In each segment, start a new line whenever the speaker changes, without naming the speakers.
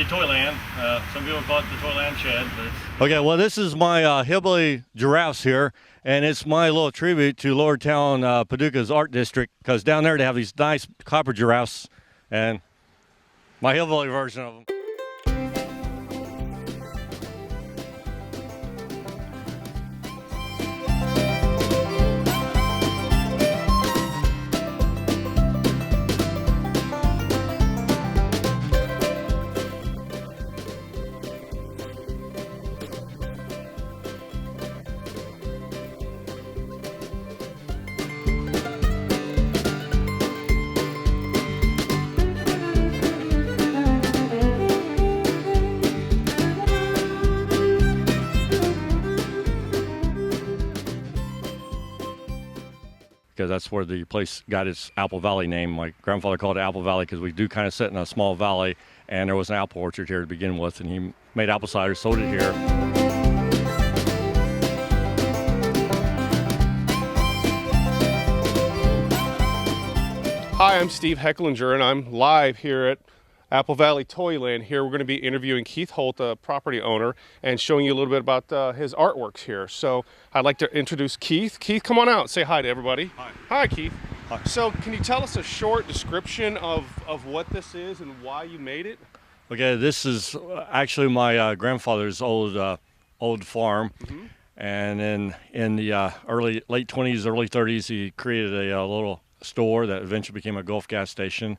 Valley Toyland. Some people call it the Toyland Shed. But it's...
Okay, well, this is my hillbilly giraffes here, and it's my little tribute to Lower Town, Paducah's art district, because down there they have these nice copper giraffes, and my hillbilly version of them. Because that's where the place got its Apple Valley name. My grandfather called it Apple Valley because we do kind of sit in a small valley, and there was an apple orchard here to begin with, and he made apple cider, sold it here.
Hi, I'm Steve Hecklinger, and I'm live here at Apple Valley Toyland. Here we're going to be interviewing Keith Holt, the property owner, and showing you a little bit about his artworks here. So I'd like to introduce Keith. Keith, come on out. Say hi to everybody.
Hi.
Hi, Keith.
Hi.
So can you tell us a short description of what this is and why you made it?
Okay, this is actually my grandfather's old farm.
Mm-hmm.
And then in the late 20s, early 30s, he created a little store that eventually became a Gulf gas station.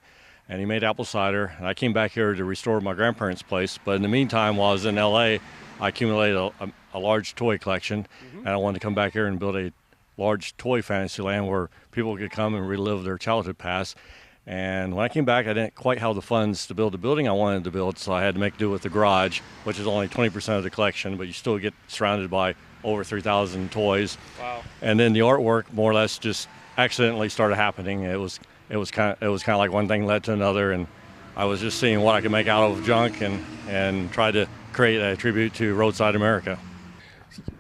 And he made apple cider, and I came back here to restore my grandparents' place. But in the meantime, while I was in LA, I accumulated a large toy collection, and I wanted to come back here and build a large toy fantasy land where people could come and relive their childhood past. And when I came back, I didn't quite have the funds to build the building I wanted to build, so I had to make do with the garage, which is only 20% of the collection, but you still get surrounded by over 3,000 toys.
Wow.
And then the artwork more or less just accidentally started happening. It was kind of like one thing led to another, and I was just seeing what I could make out of junk and try to create a tribute to roadside America.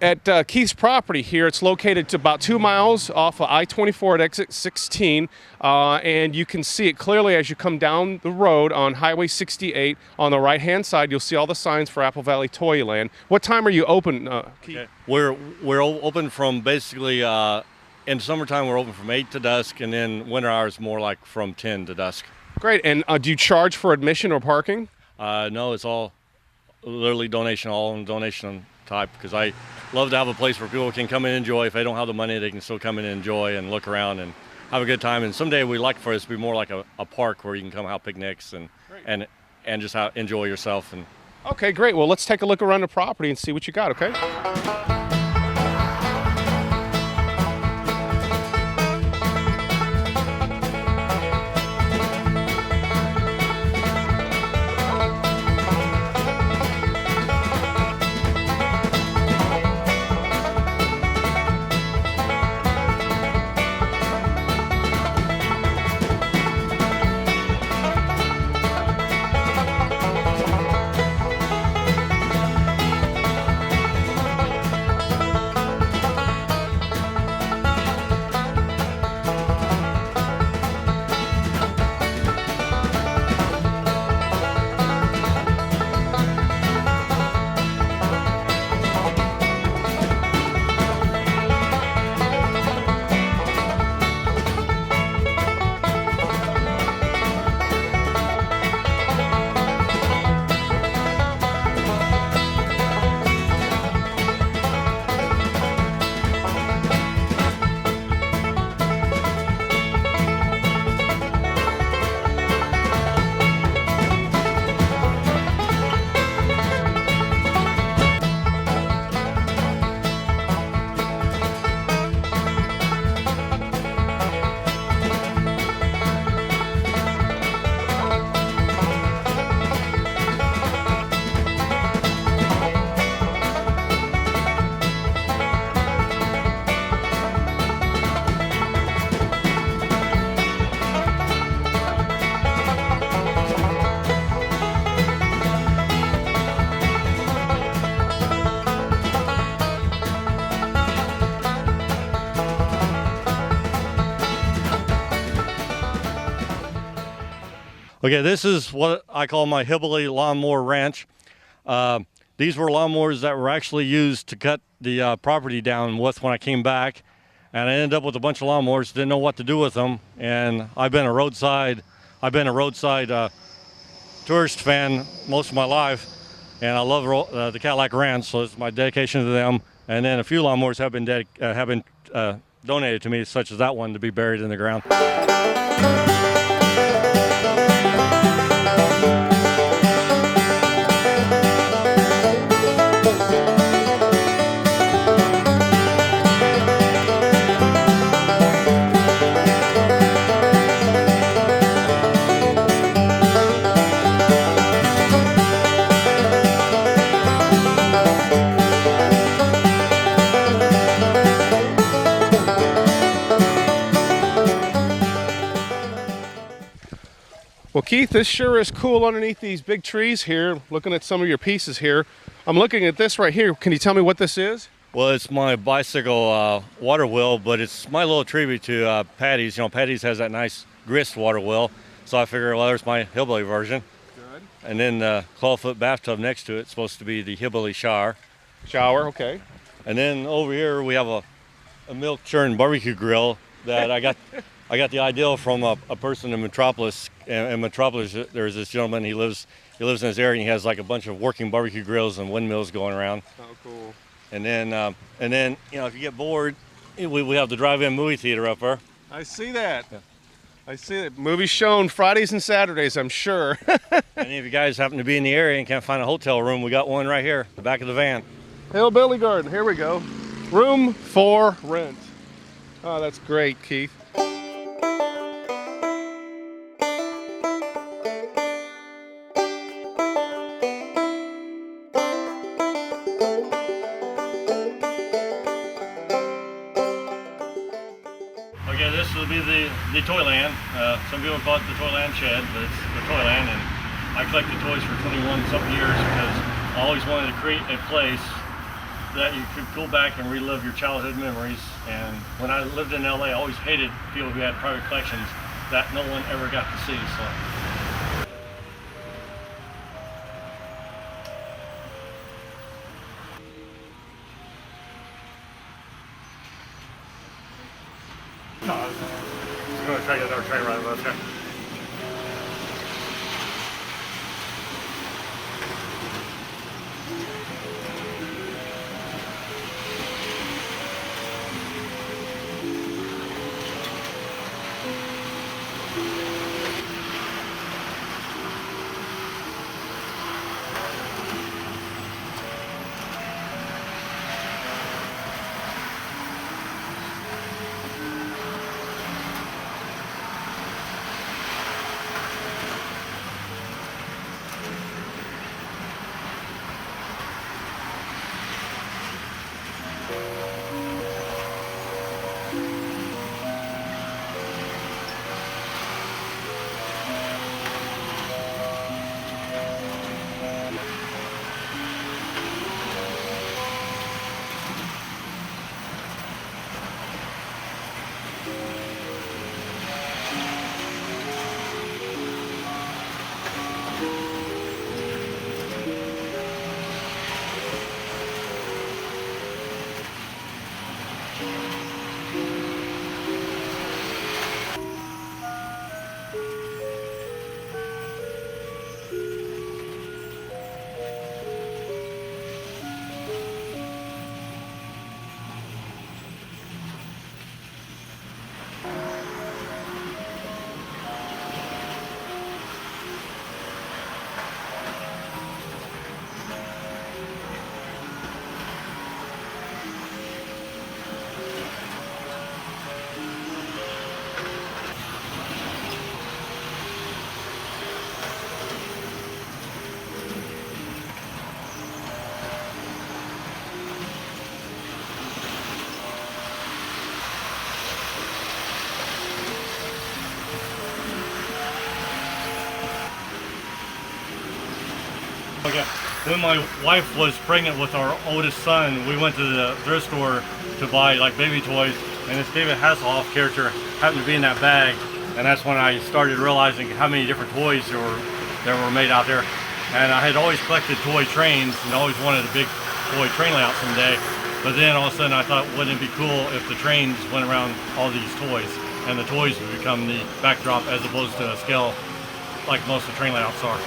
At Keith's property here, it's located to about 2 miles off of I-24 at exit 16, and you can see it clearly as you come down the road on Highway 68. On the right-hand side, you'll see all the signs for Apple Valley Toyland. What time are you open, Keith?
Okay. We're open from basically in summertime we're open from 8 to dusk, and then winter hours more like from 10 to dusk.
Great. And do you charge for admission or parking?
No, it's all literally donation type, because I love to have a place where people can come and enjoy. If they don't have the money, they can still come in and enjoy and look around and have a good time. And someday we'd like for this to be more like a park where you can come have picnics and just enjoy yourself. And
Okay, great. Well, let's take a look around the property and see what you got, okay?
Okay, this is what I call my hillbilly lawnmower ranch. These were lawnmowers that were actually used to cut the property down with when I came back, and I ended up with a bunch of lawnmowers. Didn't know what to do with them, and I've been a roadside tourist fan most of my life, and I love the Cadillac Ranch, so it's my dedication to them. And then a few lawnmowers have been donated to me, such as that one, to be buried in the ground.
Well, Keith, this sure is cool underneath these big trees here. Looking at some of your pieces here. I'm looking at this right here. Can you tell me what this is?
Well, it's my bicycle water wheel, but it's my little tribute to Patty's. You know, Patty's has that nice grist water wheel, so I figure, well, there's my hillbilly version.
Good.
And then the 12-foot bathtub next to it is supposed to be the hillbilly shower.
Shower, okay.
And then over here we have a milk churn barbecue grill that I got the idea from a person in Metropolis. In Metropolis, there's this gentleman. He lives in this area, and he has like a bunch of working barbecue grills and windmills going around.
Oh, cool.
And then you know, if you get bored, we have the drive-in movie theater up there.
I see that.
Yeah.
I see that. Movies shown Fridays and Saturdays, I'm sure.
And if you guys happen to be in the area and can't find a hotel room, we got one right here, the back of the van.
Hillbilly Garden, here we go. Room for rent. Oh, that's great, Keith.
Okay, this will be the Toyland. Some people call it the Toyland shed, but it's the Toyland, and I collected toys for 21-something years because I always wanted to create a place that you could go back and relive your childhood memories. And when I lived in LA, I always hated people who had private collections that no one ever got to see. So. No, I was going to try to get our train right about there. Okay. When my wife was pregnant with our oldest son, we went to the thrift store to buy like baby toys, and this David Hasselhoff character happened to be in that bag. and that's when I started realizing how many different toys that were made out there. And I had always collected toy trains and always wanted a big toy train layout someday. But then all of a sudden I thought, wouldn't it be cool if the trains went around all these toys, and the toys would become the backdrop as opposed to a scale like most of the train layouts are.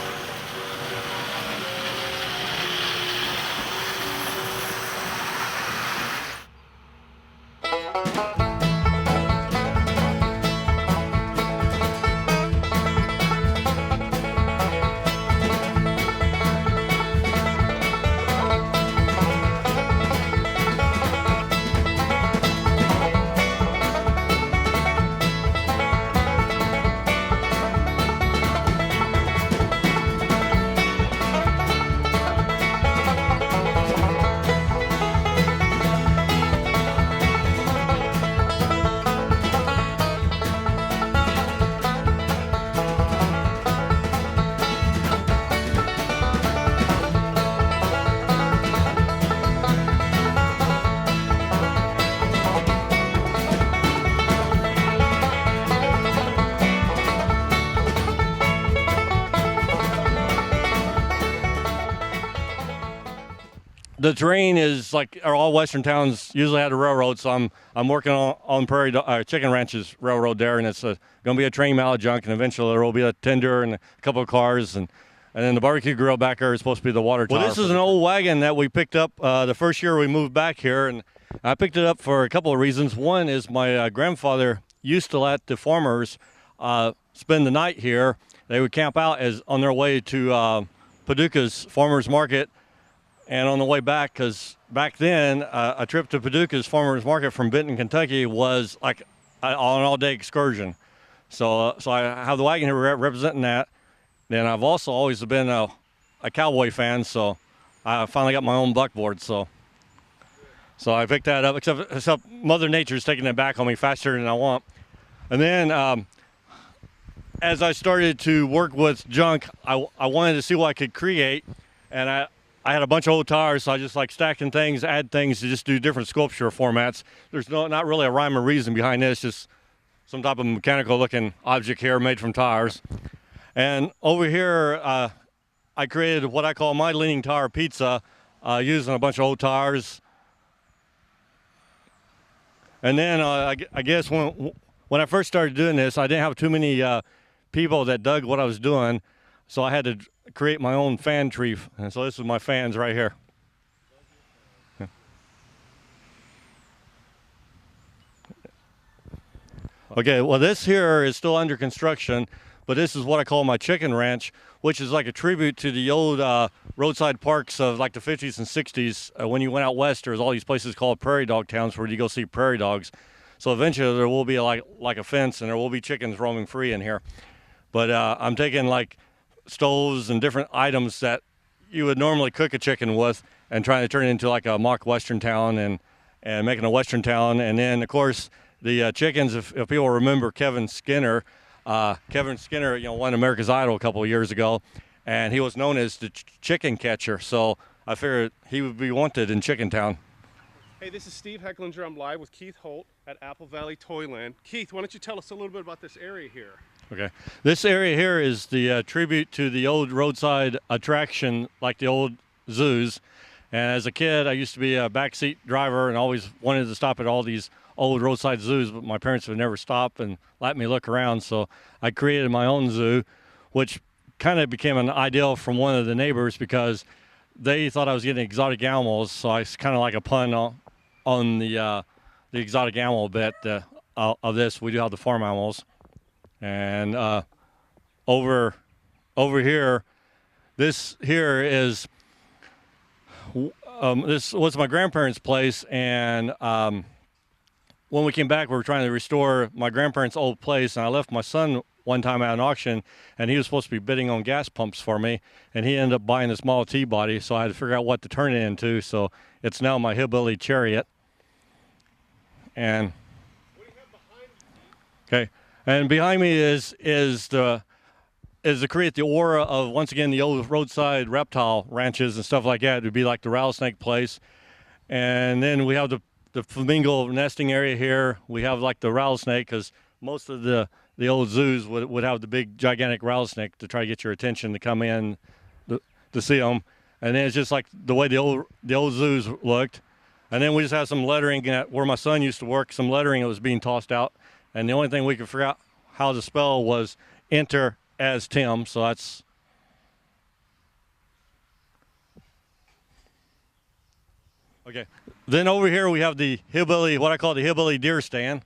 The terrain is like all western towns usually had a railroad, so I'm working on chicken ranches railroad there, and it's going to be a train mallet junk, and eventually there will be a tender and a couple of cars, and then the barbecue grill back there is supposed to be the water tower. Well, this is an old wagon that we picked up the first year we moved back here, and I picked it up for a couple of reasons. One is my grandfather used to let the farmers spend the night here. They would camp out as on their way to Paducah's farmers market. And on the way back, because back then, a trip to Paducah's farmers market from Benton, Kentucky was like an all-day excursion. So I have the wagon here representing that. Then I've also always been a cowboy fan, so I finally got my own buckboard. So I picked that up, except Mother Nature's taking it back on me faster than I want. And then as I started to work with junk, I wanted to see what I could create, and I had a bunch of old tires, so I just like stacking things, add things to just do different sculpture formats. There's not really a rhyme or reason behind this, just some type of mechanical looking object here made from tires. And over here, I created what I call my leaning tire pizza, using a bunch of old tires. And then I guess when I first started doing this, I didn't have too many people that dug what I was doing, so I had to create my own fan tree. And so this is my fans right here. Yeah. Okay, well this here is still under construction, but this is what I call my chicken ranch, which is like a tribute to the old roadside parks of like the 50s and 60s. When you went out west, there was all these places called prairie dog towns where you go see prairie dogs. So eventually there will be like a fence, and there will be chickens roaming free in here. But I'm taking like stoves and different items that you would normally cook a chicken with and trying to turn it into like a mock western town and making a western town. And then of course the chickens, if people remember Kevin Skinner, won America's Idol a couple of years ago, and he was known as the chicken catcher, so I figured he would be wanted in Chicken Town.
Hey, this is Steve Hecklinger. I'm live with Keith Holt at Apple Valley Toyland. Keith, why don't you tell us a little bit about this area here?
Okay, this area here is the tribute to the old roadside attraction, like the old zoos. And as a kid, I used to be a backseat driver and always wanted to stop at all these old roadside zoos, but my parents would never stop and let me look around. So I created my own zoo, which kind of became an ideal from one of the neighbors because they thought I was getting exotic animals. So I kind of like a pun on the exotic animal bit of this. We do have the farm animals. And over here, this here is this was my grandparents' place, and when we came back, we were trying to restore my grandparents' old place, and I left my son one time at an auction, and he was supposed to be bidding on gas pumps for me, and he ended up buying this Model T body, so I had to figure out what to turn it into. So it's now my hillbilly chariot. And
what do you have behind you?
Okay. And behind me is to create the aura of, once again, the old roadside reptile ranches and stuff like that. It would be like the rattlesnake place. And then we have the flamingo nesting area here. We have like the rattlesnake, because most of the the old zoos would have the big gigantic rattlesnake to try to get your attention to come in to see them. And then it's just like the way the old zoos looked. And then we just had some lettering at where my son used to work, some lettering that was being tossed out. And the only thing we could figure out how to spell was enter as Tim. So that's. Okay. Then over here we have the hillbilly, what I call the hillbilly deer stand.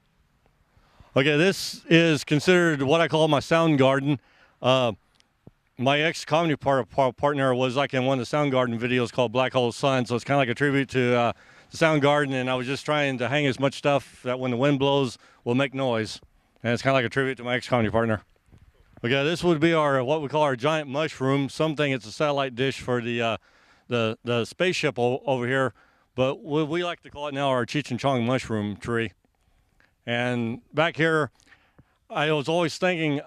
Okay, this is considered what I call my sound garden. My ex-comedy partner was like in one of the Soundgarden videos called Black Hole Sun, so it's kind of like a tribute to the Soundgarden, and I was just trying to hang as much stuff that when the wind blows will make noise, and it's kind of like a tribute to my ex-comedy partner. Okay, this would be our what we call our giant mushroom. Some think it's a satellite dish for the spaceship over here, but what we like to call it now our Cheech and Chong mushroom tree. And back here, I was always thinking,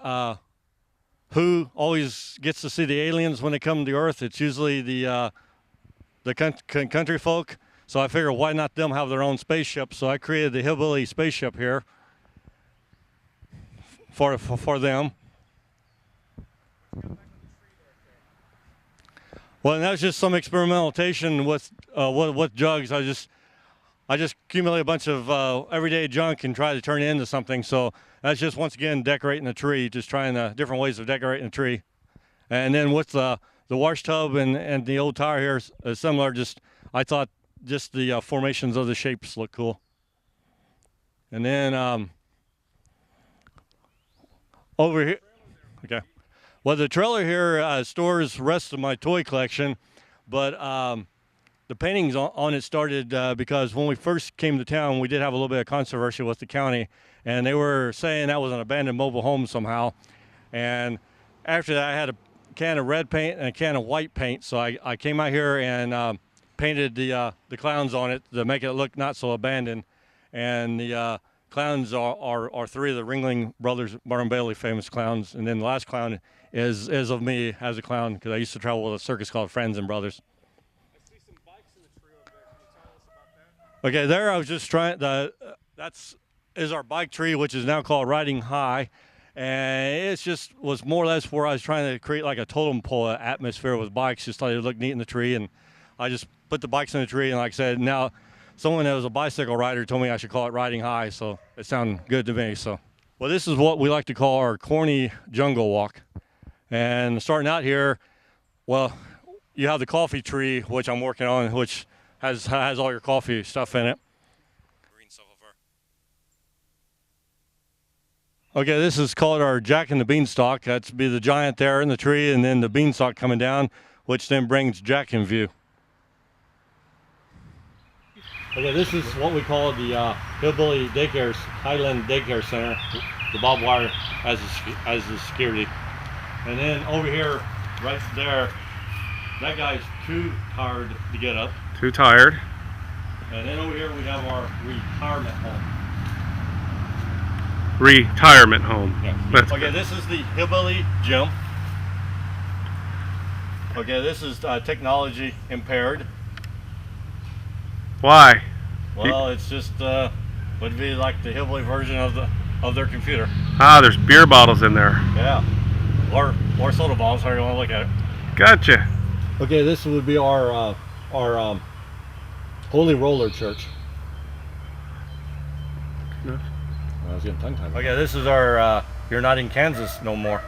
who always gets to see the aliens when they come to Earth? It's usually the country folk. So I figured, why not them have their own spaceship? So I created the hillbilly spaceship here for them. Well, and that was just some experimentation with jugs. I just accumulate a bunch of everyday junk and try to turn it into something. So that's just, once again, decorating a tree, just trying different ways of decorating a tree. And then with the wash tub and the old tire here is similar. I thought just the formations of the shapes look cool. And then over here, okay. Well, the trailer here stores the rest of my toy collection, but the paintings on it started because when we first came to town, we did have a little bit of controversy with the county, and they were saying that was an abandoned mobile home somehow. And after that, I had a can of red paint and a can of white paint, so I came out here and painted the clowns on it to make it look not so abandoned. And the clowns are three of the Ringling Brothers, Barnum Bailey famous clowns, and then the last clown is of me as a clown, because I used to travel with a circus called Friends and Brothers. Okay, there I was just trying. That's our bike tree, which is now called Riding High, and it just was more or less where I was trying to create like a totem pole atmosphere with bikes. Just thought it would look neat in the tree, and I just put the bikes in the tree. And like I said, now someone that was a bicycle rider told me I should call it Riding High, so it sounded good to me. So, well, this is what we like to call our corny jungle walk, and starting out here, well, you have the coffee tree, which I'm working on, which has all your coffee stuff in it. Okay, this is called our Jack and the Beanstalk. That's be the giant there in the tree, and then the beanstalk coming down, which then brings Jack in view. Okay, this is what we call the hillbilly Highland Daycare Center. The barbed wire as the security, and then over here, right there, that guy's too tired to get up.
Too tired.
And then over here we have our retirement home.
Retirement home.
Yeah. Okay, this is the hillbilly gym. Okay, this is technology impaired.
Why?
Well, it's just would be like the hillbilly version of their computer.
Ah, there's beer bottles in there.
Yeah, or soda bombs, however you want to look at it.
Gotcha.
Okay, this would be our Holy Roller Church.
No.
I was getting tongue-tied. Okay, this is our You're Not in Kansas No More.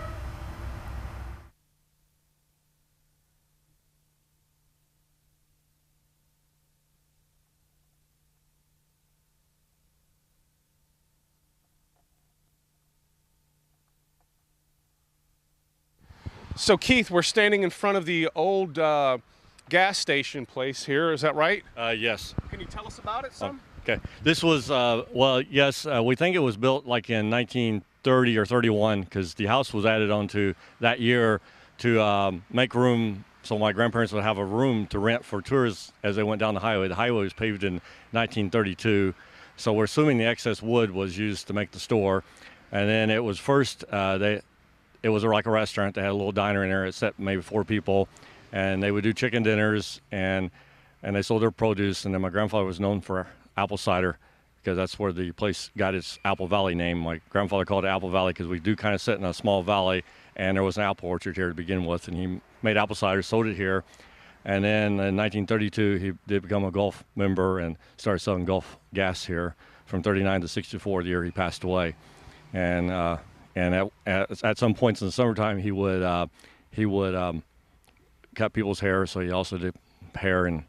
So Keith, we're standing in front of the old gas station place here. Is that right?
Yes.
Can you tell us about it some?
Okay. This was, well, yes, we think it was built like in 1930 or 31, because the house was added onto that year to make room so my grandparents would have a room to rent for tourists as they went down the highway. The highway was paved in 1932, so we're assuming the excess wood was used to make the store. And then it was first, it was like a restaurant. They had a little diner in there. It set maybe 4 people, and they would do chicken dinners, and they sold their produce. And then my grandfather was known for apple cider, because that's where the place got its Apple Valley name. My grandfather called it Apple Valley because we do kind of sit in a small valley, and there was an apple orchard here to begin with, and he made apple cider, sold it here. And then in 1932, he did become a Gulf member and started selling Gulf gas here from 39 to 64, the year he passed away. And at some points in the summertime, he would cut people's hair. So he also did hair, and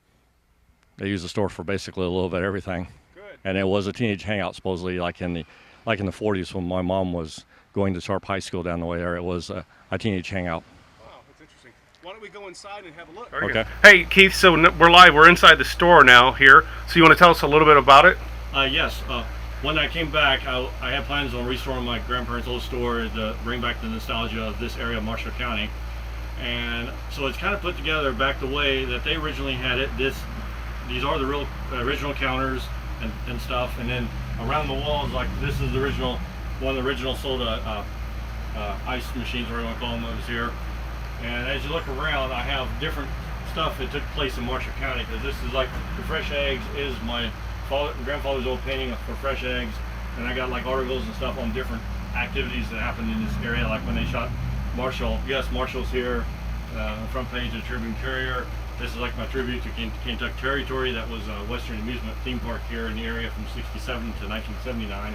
they used the store for basically a little bit of everything.
Good.
And it was a teenage hangout, supposedly, like in the 40s when my mom was going to Sharp High School down the way there. It was a teenage hangout.
Wow, that's interesting. Why don't we go inside and have a look?
Okay.
Hey, Keith, so we're live. We're inside the store now here. So you want to tell us a little bit about it?
Yes. When I came back, I had plans on restoring my grandparents' old store to bring back the nostalgia of this area of Marshall County. And so it's kind of put together back the way that they originally had it. These are the real original counters and stuff. And then around the walls, like this is the original, one of the original soda ice machines, whatever you want to call them, that was here. And as you look around, I have different stuff that took place in Marshall County, because this is like the fresh eggs is my grandfather's old painting for fresh eggs, and I got like articles and stuff on different activities that happened in this area, like when they shot Marshall. Yes, Marshall's here, front page of Tribune Courier. This is like my tribute to Kentucky Territory. That was a Western amusement theme park here in the area from '67 to 1979.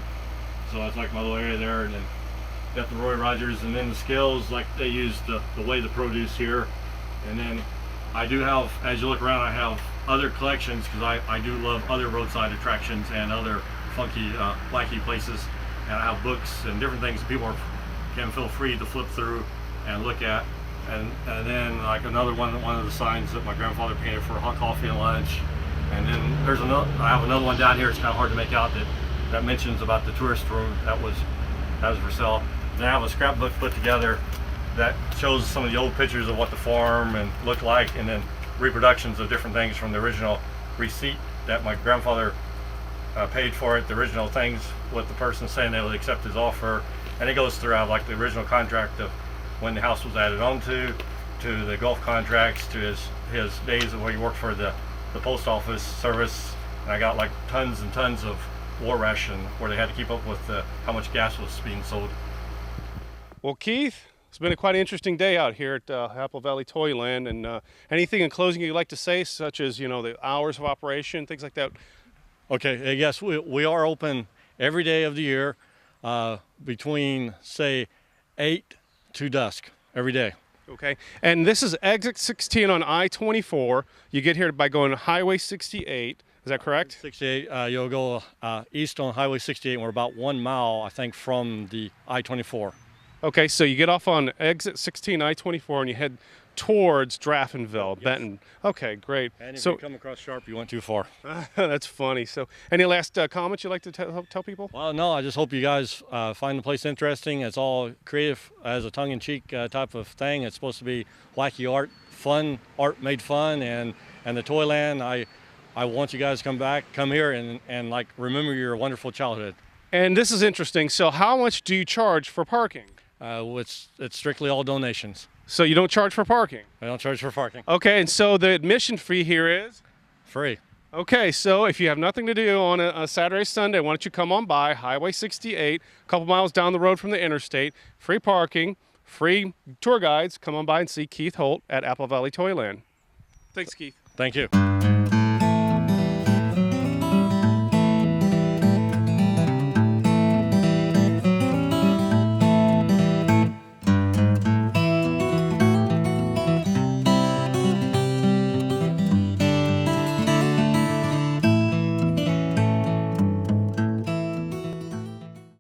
So that's like my little area there, and then got the Roy Rogers, and then the scales, like they use the weigh the produce here. And then I do have, as you look around, I have other collections, because I do love other roadside attractions and other funky, wacky places. And I have books and different things that people can feel free to flip through and look at. And then like another one of the signs that my grandfather painted for hot coffee and lunch. And then there's another, I have another one down here. It's kind of hard to make out, that mentions about the tourist room that was for sale. Then I have a scrapbook put together that shows some of the old pictures of what the farm and looked like, and then reproductions of different things from the original receipt that my grandfather paid for it, the original things with the person saying they would accept his offer. And it goes throughout, like the original contract of when the house was added on to the Gulf contracts, to his days of where he worked for the post office service. And I got like tons and tons of war ration where they had to keep up with how much gas was being sold.
Well, Keith, it's been a quite interesting day out here at Apple Valley Toyland. And anything in closing you'd like to say, such as, the hours of operation, things like that?
Okay, yes, we are open every day of the year between, say, 8 to dusk every day.
Okay, and this is exit 16 on I-24. You get here by going Highway 68. Is that correct?
68, you'll go east on Highway 68, and we're about 1 mile, I think, from the I-24.
Okay, so you get off on exit 16 I-24 and you head towards Draffinville,
Yes.
Benton. Okay, great.
And if
So
you come across Sharp, you went too far.
that's funny. So any last comments you'd like to tell people?
Well, no, I just hope you guys find the place interesting. It's all creative as a tongue-in-cheek type of thing. It's supposed to be wacky art, fun, art made fun, and the Toyland. I want you guys to come here and like remember your wonderful childhood.
And this is interesting. So how much do you charge for parking?
It's strictly all donations.
So you don't charge for parking?
I don't charge for parking.
Okay, and so the admission fee here is?
Free.
Okay, so if you have nothing to do on a Saturday, Sunday, why don't you come on by Highway 68, a couple miles down the road from the interstate, free parking, free tour guides. Come on by and see Keith Holt at Apple Valley Toyland. Thanks, Keith.
Thank you.